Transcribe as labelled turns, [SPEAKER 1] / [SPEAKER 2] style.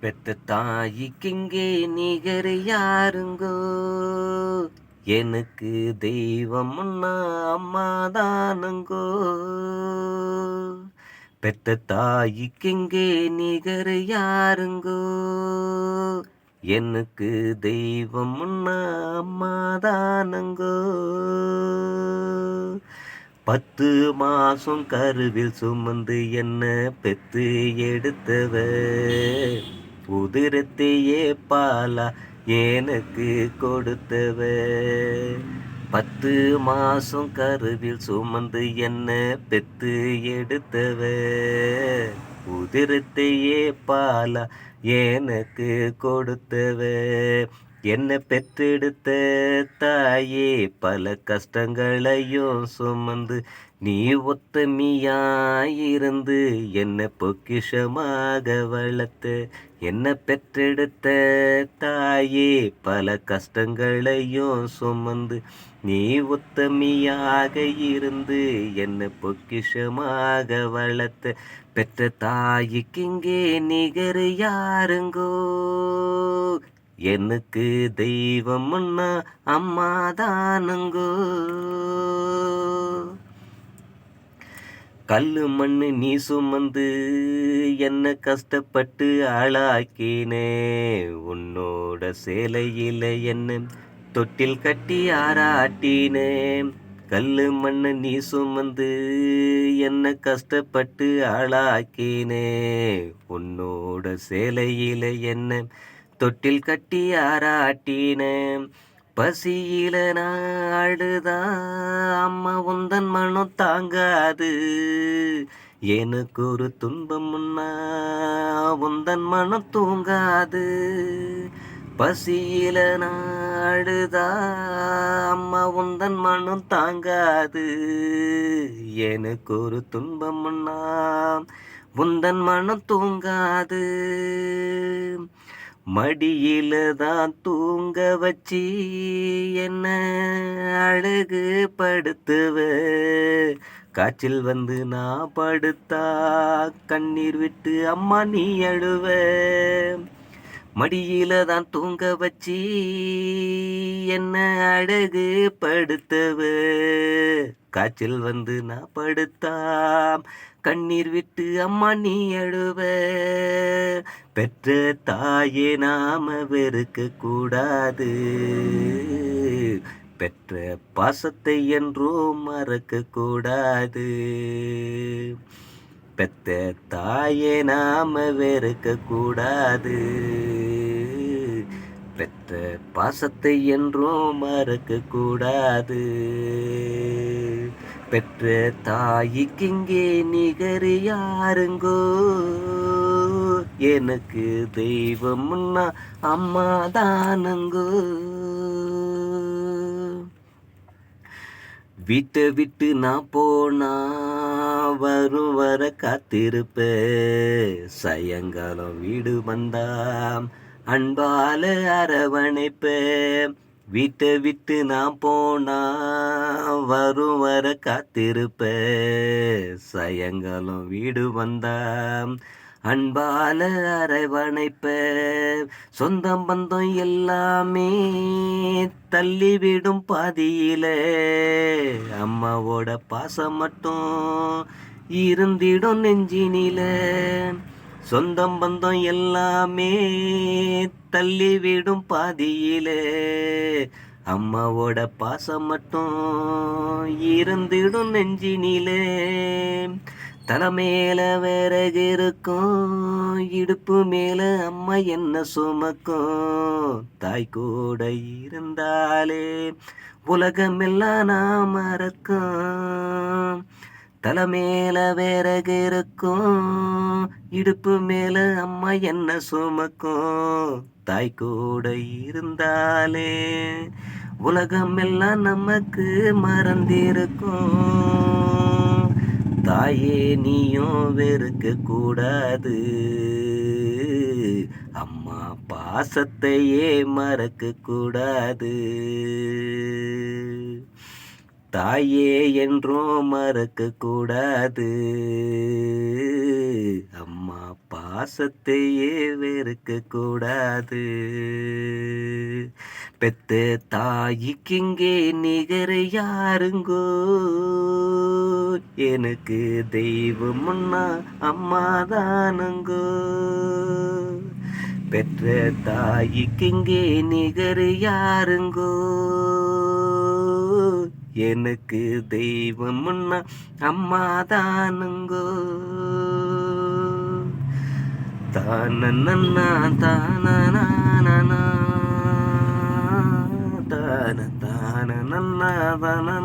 [SPEAKER 1] பெத்த தாய்க்கிங்கே நிகர் யாருங்கோ? எனக்கு தெய்வம்னா அம்மாதானுங்கோ. பெத்த தாய்க்கிங்கே நிகர் யாருங்கோ? எனக்கு தெய்வம்னா அம்மாதானுங்கோ. 10 மாசம் கருவில் சுமந்து என்ன பெத்து எடுத்தவ, உதிரத்தையே பாலா எனக்கு கொடுத்தவ. 10 மாசம் கருவில் சுமந்து என்ன பெத்து எடுத்தவ, உதிரத்தையே பாலா எனக்கு கொடுத்தவ. என்ன பெற்றெடுத்த தாயே பல கஷ்டங்களையும் சுமந்து நீ ஒத்தமியாயிருந்து என்ன பொக்கிஷமாக வளர்த்த. என்ன பெற்றெடுத்த தாயே பல கஷ்டங்களையும் சுமந்து நீ உத்தமியாக இருந்து என்ன பொக்கிஷமாக வளர்த்த. பெற்ற தாய்க்கிங்கே நிகர் யாருங்கோ? எனக்கு தெய்வம்னா அம்மாதானுங்கோ. கல்லு மண்ணு நீ சுமந்து என்ன கஷ்டப்பட்டு ஆளாக்கினே, உன்னோட சேலையில என்ன தொட்டில் கட்டி ஆராட்டினே. கல்லு மண்ணு நீ சுமந்து என்ன கஷ்டப்பட்டு ஆளாக்கினே, உன்னோட சேலையில என்ன தொட்டில் கட்டி ஆராட்டின. பசியில நாடுதா அம்மா உந்தன் மனம் தாங்காது, எனக்கு ஒரு துன்பம்னா உந்தன் மனம் தூங்காது. பசியில நாடுதா அம்மா உந்தன் மனம் தாங்காது, எனக்கு ஒரு துன்பம்னா உந்தன் மனம் தூங்காது. மடியில தான் தூங்க வச்சி என்ன அழகு படுத்துவ, காய்ச்சல் வந்து நான் படுத்தா கண்ணீர் விட்டு அம்மா நீ அழுவ. மடியில தான் தூங்க வச்சி என்ன அழகு படுத்தவ, காய்ச்சல் வந்து நான் படுத்தா கண்ணீர் விட்டு அம்மா நீ அழுவ. பெற்ற தாயே நாம வெறுக்க கூடாது, பெற்ற பாசத்தை என்றும் மறக்க கூடாது. பெத்த தாயே நாம வெறுக்க கூடாது, பெற்ற பாசத்தை என்றும் மறக்க கூடாது. பெற்ற தாய்க்கிங்கே நிகர் யாருங்கோ? எனக்கு தெய்வம்னா அம்மாதானுங்கோ. வீட்டை விட்டு நான் போனா வரும் வர காத்திருப்ப, சாயங்காலம் வீடு வந்தா அன்பால அரவணைப்ப. வீட்டை விட்டு நான் போனா வரும் வர காத்திருப்ப, சாயங்காலம் வீடு வந்தா அன்பால அரவணைப்ப. சொந்தம் பந்தம் எல்லாமே தள்ளிவிடும் பாதியில, அம்மாவோட பாசம் மட்டும் இருந்திடும் நெஞ்சினில. சொந்தம் பந்தம் எல்லாமே தள்ளிவிடும் பாதியில, அம்மாவோட பாசம் மட்டும் இருந்திடும் நெஞ்சினிலே. தலைமையில விறகு இருக்கும், இடுப்பு மேல அம்மா என்ன சுமக்கும். தாய் கூட இருந்தாலே உலகமெல்லாம் நான் மறக்கும். தலைமையில விறகு இருக்கும், இடுப்பு மேல அம்மா என்ன சுமக்கும். தாய் கூட இருந்தாலே உலகமெல்லாம் நமக்கு மறந்திருக்கும். தாயே நீயும் வெறுக்க கூடாது, அம்மா பாசத்தையே மறக்க கூடாது. தாயே என்றும் மறக்க கூடாது. அம்மா பாசத்தையே வெறுக்க கூடாது. பெத்த தாய்க்கிங்கே நிகர் யாருங்கோ? எனக்கு தெய்வமுன்னா அம்மாதானுங்கோ. பெற்ற தாய்க்கிங்கே நிகர் யாருங்கோ? எனக்கு தெய்வமுன்னா அம்மாதானுங்கோ. தானன்னா தானனா தான தான நன்னா தான